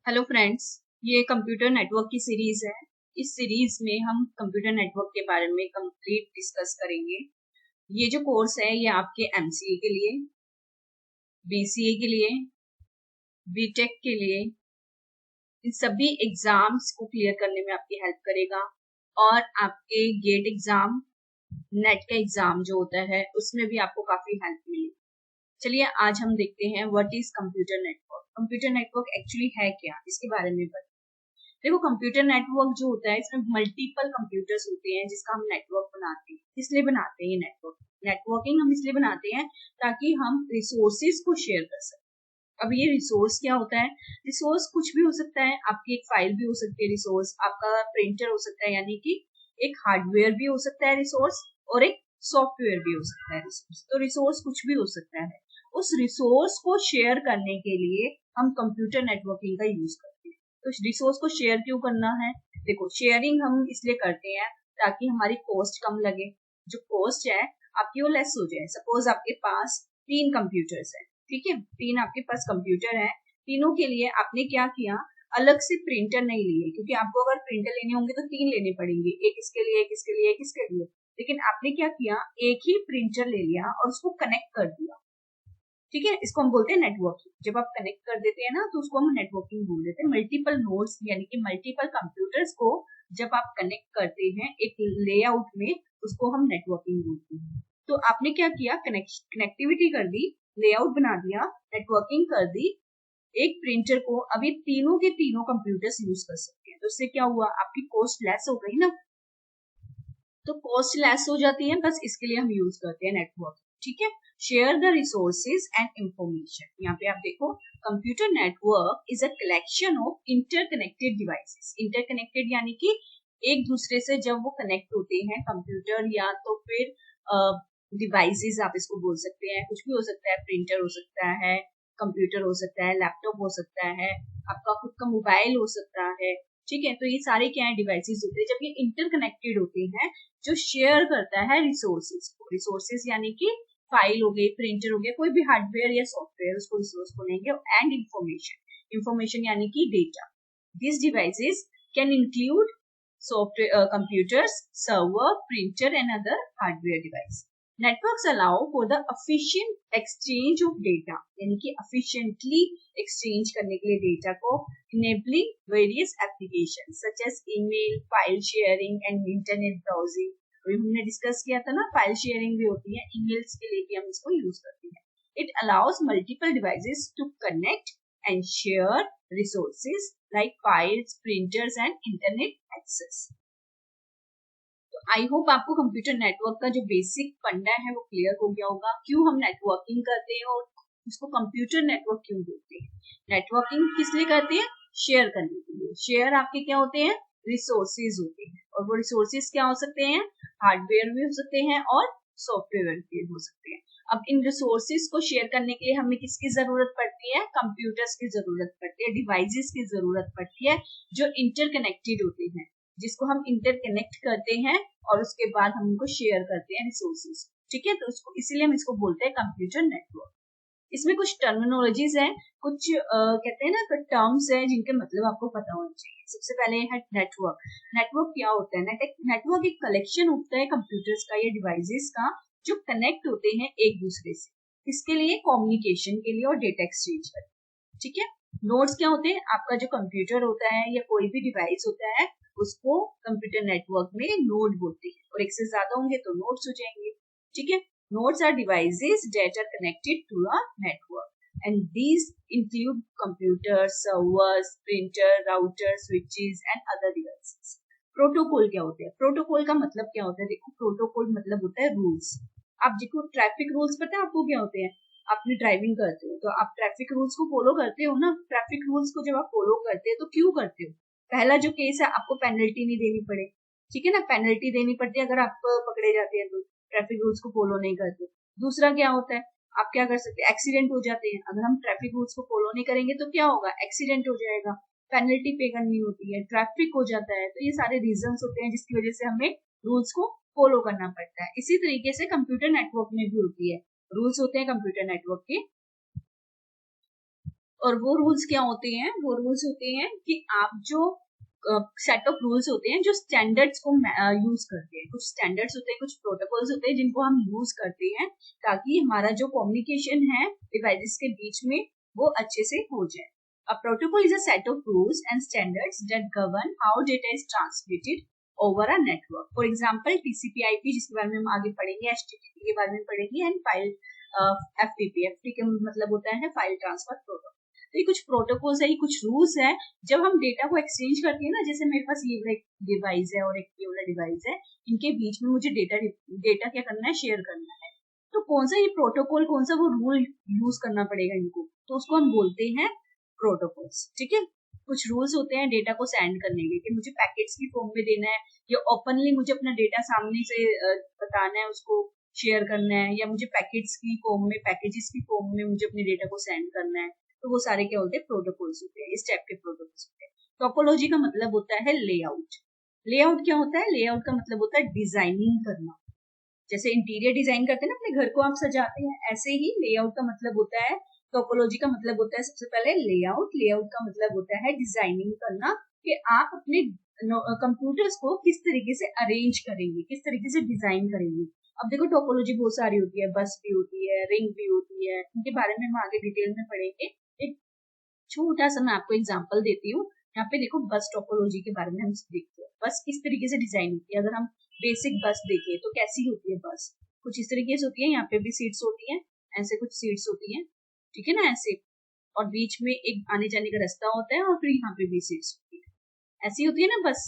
Hello friends, ये computer network की series है। इस सीरीज में हम कंप्यूटर नेटवर्क के बारे में कंप्लीट डिस्कस करेंगे। ये जो कोर्स है ये आपके एमसीए के लिए, बीसीए के लिए, बीटेक के लिए, इन सभी एग्जाम्स को क्लियर करने में आपकी हेल्प करेगा और आपके गेट एग्जाम, नेट का एग्जाम जो होता है उसमें भी आपको काफी हेल्प मिलेगी। चलिए आज हम देखते हैं what is computer network. Computer network actually है क्या, इसके बारे में बताइए। देखो, कंप्यूटर नेटवर्क जो होता है इसमें मल्टीपल कंप्यूटर्स होते हैं जिसका हम नेटवर्क बनाते हैं। इसलिए बनाते हैं ये नेटवर्किंग हम इसलिए बनाते हैं ताकि हम रिसोर्सेज को शेयर कर सकें। अब ये रिसोर्स क्या होता है? रिसोर्स कुछ भी हो सकता है, आपकी एक फाइल भी हो सकती है रिसोर्स, आपका प्रिंटर हो सकता है, यानी कि एक हार्डवेयर भी हो सकता है रिसोर्स, और एक सॉफ्टवेयर भी हो सकता है रिसोर्स। तो रिसोर्स कुछ भी हो सकता है। उस रिसोर्स को शेयर करने के लिए हम कंप्यूटर नेटवर्किंग का यूज करते हैं। तो रिसोर्स को शेयर क्यों करना है? देखो, शेयरिंग हम इसलिए करते हैं ताकि हमारी कॉस्ट कम लगे। जो कॉस्ट है आपकी वो लेस हो जाए। सपोज आपके पास 3 कंप्यूटर्स है, ठीक है, 3 आपके पास कंप्यूटर है। तीनों के लिए आपने क्या किया, अलग से प्रिंटर नहीं लिए, क्योंकि आपको अगर प्रिंटर लेने होंगे तो 3 लेने पड़ेंगे, एक इसके लिए, एक इसके लिए, एक इसके लिए। लेकिन आपने क्या किया, एक ही प्रिंटर ले लिया और उसको कनेक्ट कर दिया। ठीक है, इसको हम बोलते हैं नेटवर्किंग। जब आप कनेक्ट कर देते हैं ना तो उसको हम नेटवर्किंग बोल देते हैं। मल्टीपल नोड्स यानी कि मल्टीपल कंप्यूटर्स को जब आप कनेक्ट करते हैं एक लेआउट में, उसको हम नेटवर्किंग बोलते हैं। तो आपने क्या किया, कनेक्टिविटी कर दी, लेआउट बना दिया, नेटवर्किंग कर दी। एक प्रिंटर को अभी तीनों के तीनों कंप्यूटर्स यूज कर सकते हैं। तो इससे क्या हुआ, आपकी कॉस्ट लेस हो गई ना। तो कॉस्ट लेस हो जाती है, बस इसके लिए हम यूज करते हैं नेटवर्क। ठीक है, share the resources and information. यहाँ पे आप देखो, computer network is a collection of interconnected devices. Interconnected यानी कि एक दूसरे से जब वो कनेक्ट होते हैं कंप्यूटर, या तो फिर डिवाइसेस आप इसको बोल सकते हैं। कुछ भी हो सकता है, प्रिंटर हो सकता है, कंप्यूटर हो सकता है, लैपटॉप हो सकता है, आपका खुद का मोबाइल हो सकता है। ठीक है, तो ये सारे क्या है, डिवाइसेस होते हैं। जब ये इंटरकनेक्टेड होते हैं, जो शेयर करता है रिसोर्सेज को। रिसोर्सेज यानी कि फाइल हो गई, प्रिंटर हो गया, कोई भी हार्डवेयर या सॉफ्टवेयर, उसको रिसोर्स को लेंगे। एंड इंफॉर्मेशन, इंफॉर्मेशन यानी कि data. This devices can include software computers, server, printer and other hardware device. Networks allow for the efficient exchange of data, यानी कि efficiently exchange करने के लिए डेटा को, enabling various applications such as email, file sharing and internet browsing. अभी हमने discuss किया था ना, फाइल शेयरिंग भी होती है, ईमेल्स के लिए भी हम इसको यूज करते हैं। It allows multiple devices to connect and share resources like files, printers and internet access. तो आई होप आपको कंप्यूटर नेटवर्क का जो बेसिक फंडा है वो क्लियर हो गया होगा। क्यों हम नेटवर्किंग करते हैं और उसको कंप्यूटर नेटवर्क क्यों बोलते हैं। नेटवर्किंग किस लिए करते हैं, शेयर करने के लिए। शेयर आपके क्या होते हैं, रिसोर्सेज होते हैं, और वो रिसोर्सेज क्या हो सकते हैं, हार्डवेयर भी हो सकते हैं और सॉफ्टवेयर भी हो सकते हैं। अब इन रिसोर्सेज को शेयर करने के लिए हमें किसकी जरूरत पड़ती है, कंप्यूटर्स की जरूरत पड़ती है, डिवाइसेस की जरूरत पड़ती है जो इंटरकनेक्टेड होते हैं, जिसको हम इंटरकनेक्ट करते हैं और उसके बाद हम उनको शेयर करते हैं रिसोर्सेज। ठीक है, तो उसको इसीलिए हम इसको बोलते हैं कंप्यूटर नेटवर्क। इसमें कुछ टर्मिनोलॉजीज है, कुछ कहते हैं ना, कुछ टर्म्स है जिनके मतलब आपको पता होना चाहिए। सबसे पहले है नेटवर्क। नेटवर्क क्या होता है, नेटवर्क एक कलेक्शन होता है कंप्यूटर्स का या डिवाइसेस का जो कनेक्ट होते हैं एक दूसरे से, इसके लिए कम्युनिकेशन के लिए और डेटा एक्सचेंज करते हैं। ठीक है, नोड्स क्या होते हैं, आपका जो कंप्यूटर होता है या कोई भी डिवाइस होता है उसको कंप्यूटर नेटवर्क में नोड बोलते हैं, और एक से ज्यादा होंगे तो नोड्स हो जाएंगे। ठीक है, nodes are devices that are connected to a network and these include computers, servers, printer, routers, switches and other devices. Protocol क्या होते हैं, प्रोटोकॉल का मतलब क्या होता है, देखो प्रोटोकॉल मतलब होता है रूल्स। आप देखो ट्रैफिक रूल्स पता है आपको क्या होते हैं, आपने ड्राइविंग करते हो तो आप ट्रैफिक रूल्स को फॉलो करते हो ना। ट्रैफिक रूल्स को जब आप फॉलो करते हो तो क्यों करते हो, पहला जो केस है आपको पेनल्टी नहीं देनी पड़े। ठीक है ना, पेनल्टी देनी पड़ती है अगर आप पकड़े जाते हैं तो ट्रैफिक रूल्स को फॉलो नहीं करते। दूसरा क्या होता है, आप क्या कर सकते हैं, एक्सीडेंट हो जाते हैं। अगर हम ट्रैफिक रूल्स को फॉलो नहीं करेंगे तो क्या होगा, एक्सीडेंट हो जाएगा, पेनल्टी पे करनी होती है, ट्रैफिक हो जाता है। तो ये सारे रीजंस होते हैं जिसकी वजह से हमें रूल्स को फॉलो करना पड़ता है। इसी तरीके से कंप्यूटर नेटवर्क में भी होती है, रूल्स होते हैं कंप्यूटर नेटवर्क के। और वो रूल्स क्या होते हैं? वो रूल्स होते हैं कि आप जो सेट ऑफ रूल्स होते हैं जो स्टैंडर्ड्स को यूज करते हैं। कुछ स्टैंडर्ड्स होते हैं, कुछ प्रोटोकॉल्स होते हैं जिनको हम यूज करते हैं ताकि हमारा जो कम्युनिकेशन है डिवाइसेस के बीच में वो अच्छे से हो जाए। A protocol is a set of rules and standards that govern how data is transmitted over a network. For example, TCP/IP जिसके बारे में हम आगे पढ़ेंगे, HTTP के बारे में पढ़ेंगे, एंड फाइल FTP। FTP का मतलब होता है फाइल ट्रांसफर प्रोटोकॉल। तो ये कुछ प्रोटोकॉल्स है, ये कुछ रूल्स है। जब हम डेटा को एक्सचेंज करते हैं ना, जैसे मेरे पास ये एक डिवाइस है और एक ये वाला डिवाइस है, इनके बीच में मुझे डेटा क्या करना है? शेयर करना है। तो कौन सा ये प्रोटोकॉल, कौन सा वो रूल यूज करना पड़ेगा इनको, तो उसको हम बोलते हैं प्रोटोकॉल्स। ठीक है, कुछ रूल्स होते हैं डेटा को सेंड करने के, कि मुझे पैकेट्स की फॉर्म में देना है या ओपनली मुझे अपना डेटा सामने से बताना है, उसको शेयर करना है, या मुझे पैकेट्स की फॉर्म में, पैकेजेस की फॉर्म में मुझे अपने डेटा को सेंड करना है। तो वो सारे क्या होते हैं? प्रोटोकॉल्स होते हैं, इस टाइप के प्रोटोकॉल्स होते हैं। टोपोलॉजी का मतलब होता है लेआउट। लेआउट क्या होता है? लेआउट का मतलब होता है डिजाइनिंग करना। जैसे इंटीरियर डिजाइन करते हैं ना, अपने घर को आप सजाते हैं, ऐसे ही लेआउट का मतलब होता है, टोपोलॉजी का मतलब होता है सबसे पहले लेआउट। लेआउट का मतलब होता है डिजाइनिंग करना, कि आप अपने कंप्यूटर्स को किस तरीके से अरेंज करेंगे, किस तरीके से डिजाइन करेंगे। अब देखो टोपोलॉजी बहुत सारी होती है, बस भी होती है, रिंग भी होती है, इनके बारे में हम आगे डिटेल में पढ़ेंगे। एक छोटा सा मैं आपको एग्जांपल देती हूँ। यहाँ पे देखो बस टोपोलॉजी के बारे में हम देखते हैं, बस किस तरीके से डिजाइन होती है। अगर हम बेसिक बस देखें तो कैसी होती है बस? कुछ इस तरीके से होती है, यहाँ पे भी सीट्स होती है, ऐसे कुछ सीट्स होती है, ठीक है ना, ऐसे, और बीच में एक आने जाने का रास्ता होता है, और फिर यहाँ पे भी सीट्स होती है, ऐसी होती है ना बस।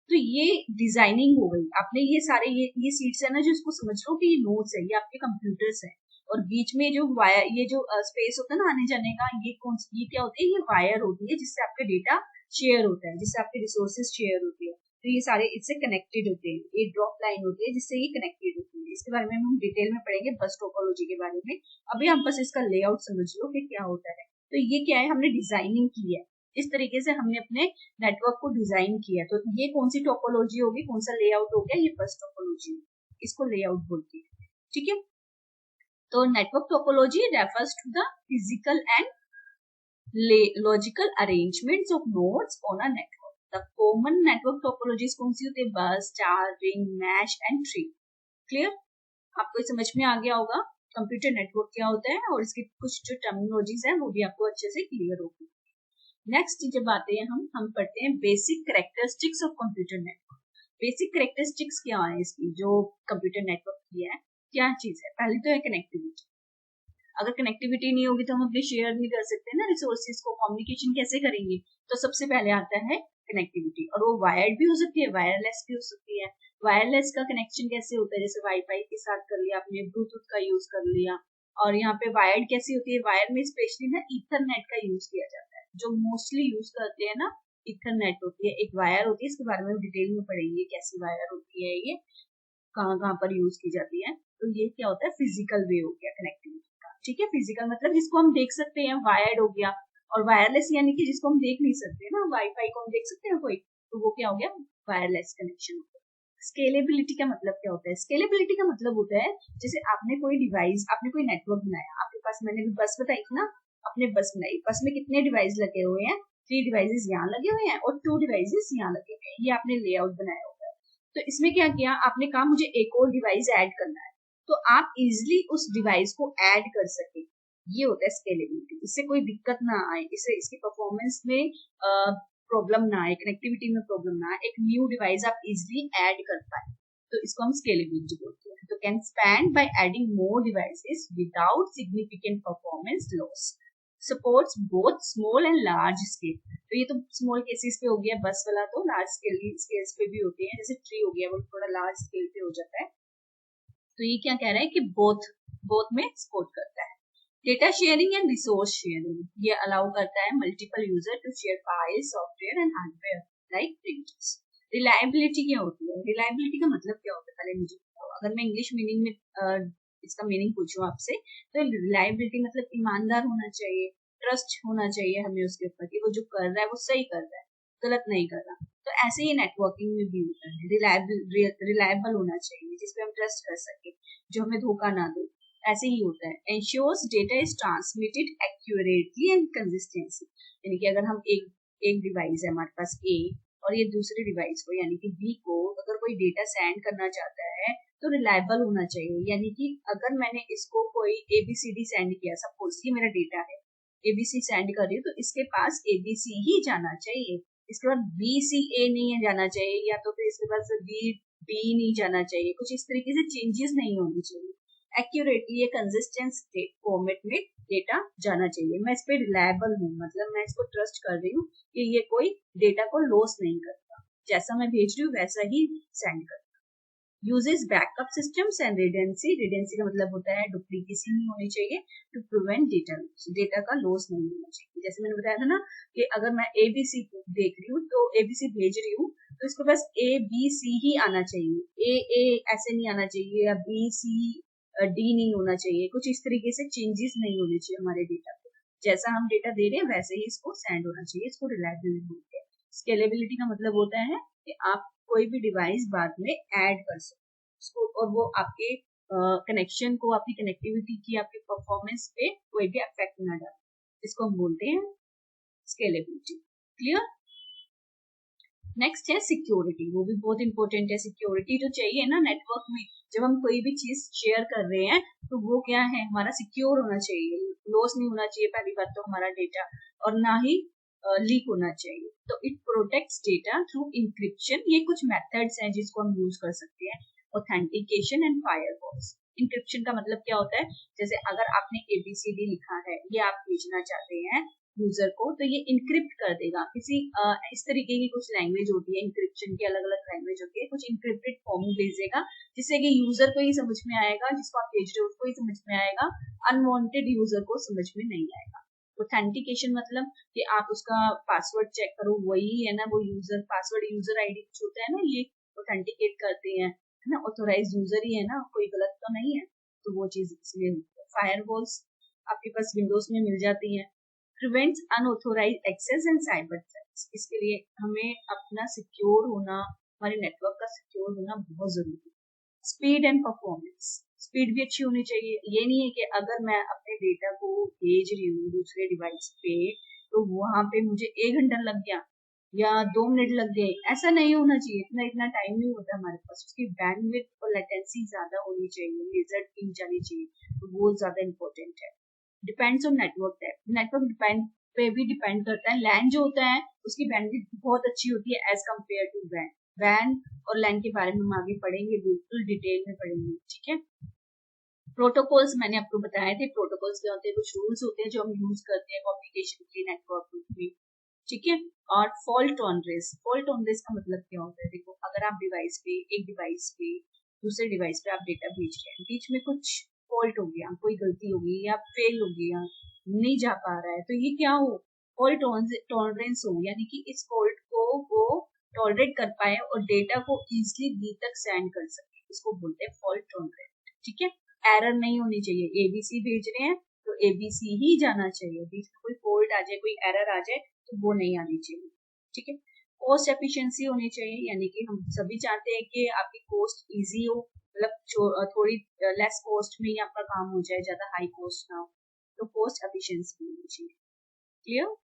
तो ये डिजाइनिंग हो गई। आपने ये सारे ये सीट्स है ना, जो इसको समझ लो कि ये नोट्स है, ये आपके कंप्यूटर्स है, और बीच में जो वायर, ये जो स्पेस होता है ना आने जाने का, ये क्या होती है? ये वायर होती है जिससे आपका डेटा शेयर होता है, जिससे आपके रिसोर्सेज शेयर होती है। तो ये सारे इससे कनेक्टेड होते हैं, ये ड्रॉप लाइन होती है जिससे ये कनेक्टेड होती है। इसके बारे में हम डिटेल में पढ़ेंगे बस टोपोलॉजी के बारे में। अभी हम बस इसका लेआउट समझ लो कि क्या होता है। तो ये क्या है? हमने डिजाइनिंग की है, इस तरीके से हमने अपने नेटवर्क को डिजाइन किया। तो ये कौन सी टोपोलॉजी होगी, कौन सा लेआउट हो गया? ये बस टोपोलॉजी, इसको लेआउट बोलते हैं। ठीक है, तो network topology refers to the physical and logical arrangements of nodes on a network. The common network topologies कौन सी होती है? Bus, star, ring, mesh and tree. Clear? आपको समझ में आ गया होगा कंप्यूटर नेटवर्क क्या होता है, और इसकी कुछ जो टर्मिनोलॉजीज है वो भी आपको अच्छे से क्लियर होगी। नेक्स्ट जब आते हैं हम पढ़ते हैं basic characteristics of computer network. Basic characteristics क्या है इसकी, जो कंप्यूटर नेटवर्क की है, क्या चीज है? पहले तो है कनेक्टिविटी। अगर कनेक्टिविटी नहीं होगी तो हम अपने शेयर नहीं कर सकते ना रिसोर्सेज को, कम्युनिकेशन कैसे करेंगे? तो सबसे पहले आता है कनेक्टिविटी, और वो वायर्ड भी हो सकती है, वायरलेस भी हो सकती है। वायरलेस का कनेक्शन कैसे होता है? जैसे वाईफाई के साथ कर लिया आपने, ब्लूटूथ का यूज कर लिया। और यहाँ पे वायर्ड कैसी होती है? वायर में स्पेशली ना ईथरनेट का यूज किया जाता है, जो मोस्टली यूज करते हैं ना ईथरनेट होती है, एक वायर होती है, इसके बारे में डिटेल में पढ़ेंगे कैसी वायर होती है, ये कहाँ कहाँ पर यूज की जाती है। तो ये क्या होता है? फिजिकल वे हो गया कनेक्टिविटी का। ठीक है, फिजिकल मतलब जिसको हम देख सकते हैं, वायर्ड हो गया। और वायरलेस यानी कि जिसको हम देख नहीं सकते ना, वाईफाई को हम देख सकते हैं कोई, तो वो क्या हो गया? Wireless connection. स्केलेबिलिटी का मतलब क्या होता है? स्केलेबिलिटी का मतलब होता है जैसे आपने कोई डिवाइस, आपने कोई नेटवर्क बनाया, आपके पास, मैंने भी बस बताई थी ना, आपने बस बनाई, बस में कितने डिवाइस लगे हुए हैं? 3 डिवाइसेस यहाँ लगे हुए हैं और 2 डिवाइसेस यहाँ लगे हुए हैं, ये आपने लेआउट बनाया होगा। तो इसमें क्या किया आपने? कहा मुझे एक और डिवाइस ऐड करना है, तो आप इजिली उस डिवाइस को ऐड कर सके, ये होता है स्केलेबिलिटी। इससे कोई दिक्कत ना आए, इससे इसकी परफॉर्मेंस में प्रॉब्लम ना आए, कनेक्टिविटी में प्रॉब्लम ना आए, एक न्यू डिवाइस आप इजिली ऐड कर पाए, तो इसको हम स्केलेबिलिटी बोलते हैं। तो can span by adding more devices without significant performance loss, supports both small and large scale. तो ये तो स्मॉल केसेस पे हो गया बस वाला, तो लार्ज स्केल्स पे भी होते हैं, जैसे ट्री हो गया वो थोड़ा लार्ज स्केल पे हो जाता है। तो ये क्या कह रहा है कि बोथ में सपोर्ट करता है। Data sharing and resource sharing, ये अलाउ करता है multiple user to share file, software and hardware like printers. Reliability क्या होती है? रिलायबिलिटी का मतलब क्या होता है पहले मुझे बताओ। अगर मैं इंग्लिश मीनिंग में इसका मीनिंग पूछूं आपसे, तो रिलायबिलिटी मतलब ईमानदार होना चाहिए, ट्रस्ट होना चाहिए हमें उसके ऊपर कि वो जो कर रहा है वो सही कर रहा है, गलत नहीं कर रहा। तो ऐसे ही नेटवर्किंग में भी होता है, रिलायबल होना चाहिए, जिसपे हम ट्रस्ट कर सके, जो हमें धोखा ना दे। ऐसे ही होता है। Ensures data is transmitted accurately and consistency, यानी कि अगर हम एक डिवाइस है हमारे पास ए और ये दूसरे डिवाइस को यानी कि बी को अगर कोई डेटा सेंड करना चाहता है तो रिलायबल होना चाहिए, यानी कि अगर मैंने इसको कोई एबीसीडी सेंड किया, सपोज ये मेरा डेटा है, एबीसी सेंड कर रही हूँ, तो इसके पास एबीसी ही जाना चाहिए, इसके बाद बीसीए नहीं जाना चाहिए, या तो फिर इसके पास बी नहीं जाना चाहिए, कुछ इस तरीके से चेंजेस नहीं होनी चाहिए। एक्यूरेटली ये कंसिस्टेंट फॉर्मेट में डेटा जाना चाहिए। मैं इस पे रिलायबल हूँ, मतलब मैं इसको ट्रस्ट कर रही हूँ कि ये कोई डेटा को लॉस नहीं करता, जैसा मैं भेज रही हूँ वैसा ही सेंड करता। Uses backup systems and redundancy, redundancy का मतलब होता है डुप्लीकेसी नहीं होनी चाहिए, to prevent data loss, data का लॉस नहीं होना चाहिए। जैसे मैंने बताया था ना कि अगर मैं एबीसी देख रही हूँ तो एबीसी भेज रही हूँ तो इसके पास ए बी सी ही आना चाहिए, ए ऐसे नहीं आना चाहिए, या बी सी डी नहीं होना चाहिए, कुछ इस तरीके से चेंजेस नहीं होने चाहिए हमारे डेटा को, जैसा हम डेटा दे रहे हैं वैसे ही इसको सेंड होना चाहिए, इसको रिलायबिलिटी बोलते हैं। स्केलेबिलिटी का मतलब होता है कि आप कोई भी डिवाइस बाद में ऐड कर सकते उसको, और वो आपके कनेक्शन को, आपकी कनेक्टिविटी की, आपके परफॉर्मेंस पे कोई भी इफेक्ट ना डाले, इसको हम बोलते हैं स्केलेबिलिटी। क्लियर? नेक्स्ट है सिक्योरिटी, वो भी बहुत इंपॉर्टेंट है। सिक्योरिटी जो चाहिए ना नेटवर्क में, जब हम कोई भी चीज शेयर कर रहे हैं तो वो क्या है, हमारा सिक्योर होना चाहिए, लॉस नहीं होना चाहिए पहली बात तो हमारा डेटा, और ना ही लीक होना चाहिए। तो it protects data through encryption, ये कुछ मेथड्स हैं जिसको हम यूज कर सकते हैं। Authentication and firewalls. इंक्रिप्शन का मतलब क्या होता है, जैसे अगर आपने एबीसीडी लिखा है, ये आप भेजना चाहते हैं यूजर को, तो ये इंक्रिप्ट कर देगा किसी इस तरीके की कुछ लैंग्वेज होती है, इंक्रिप्शन की अलग अलग लैंग्वेज होती है, कुछ इंक्रिप्टेड फॉर्म में भेजेगा जिससे कि यूजर को ही समझ में आएगा, जिसको आप भेज रहे हो उसको ही समझ में आएगा, अनवांटेड यूजर को समझ में नहीं आएगा। ऑथेंटिकेशन मतलब कि आप उसका पासवर्ड चेक करो, वही है ना वो यूजर, पासवर्ड यूजर आईडी कुछ होता है ना, ये ऑथेंटिकेट करते हैं, है ना, ऑथोराइज यूजर ही है ना, कोई गलत तो नहीं है, तो वो चीज इसलिए। फायरवॉल्स आपके पास विंडोज में मिल जाती है। Prevents unauthorized access and cyber threats, इसके लिए हमें अपना सिक्योर होना, हमारे नेटवर्क का सिक्योर होना बहुत जरूरी है। स्पीड एंड परफॉर्मेंस, स्पीड भी अच्छी होनी चाहिए, ये नहीं है कि अगर मैं अपने डेटा को भेज रही हूँ दूसरे डिवाइस पे तो वहां पे मुझे 1 घंटा लग गया या 2 मिनट लग गए, ऐसा नहीं होना चाहिए, इतना टाइम नहीं होता हमारे पास। उसकी बैंडविड्थ और लेटेंसी ज्यादा होनी चाहिए, लेजर पिंग जानी चाहिए, तो वो ज्यादा इंपॉर्टेंट है। Depends on network type, network depend पे भी डिपेंड करता है। लैन जो होता है उसकी बैंडविड्थ बहुत अच्छी होती है एज कम्पेयर टू वैन। वैन और लैन के बारे में हम आगे पढ़ेंगे, बिल्कुल डिटेल में पढ़ेंगे, ठीक है। प्रोटोकॉल्स मैंने आपको बताए थे, प्रोटोकॉल्स क्या होते हैं, कुछ रूल्स होते हैं जो हम यूज करते हैं कम्युनिकेशन के नेटवर्क में, ठीक है। और फॉल्ट टॉलरेंस, फॉल्ट टॉलरेंस का मतलब क्या होता है, देखो अगर आप डिवाइस पे, एक डिवाइस पे दूसरे डिवाइस पे आप डेटा भेज रहे हैं, बीच में कुछ फॉल्ट हो गया, कोई गलती हो गई या फेल हो गया, नहीं जा पा रहा है, तो ये क्या हो, फॉल्ट टॉलरेंस हो, यानी कि इस फॉल्ट को वो टॉलरेट कर पाए और डेटा को इजिली बी तक सेंड कर सके, इसको बोलते हैं फॉल्ट टॉलरेंट, ठीक है। एरर नहीं होनी चाहिए, एबीसी भेज रहे हैं तो एबीसी ही जाना चाहिए, बीच में कोई फॉल्ट आ जाए, कोई एरर आ जाए तो वो नहीं आनी चाहिए, ठीक है। कॉस्ट एफिशिएंसी होनी चाहिए, यानी कि हम सभी चाहते हैं कि आपकी कॉस्ट इजी हो, मतलब थोड़ी लेस कॉस्ट में ही आपका काम हो जाए, ज्यादा हाई कॉस्ट ना हो, तो कॉस्ट एफिशिएंसी होनी चाहिए। क्लियर?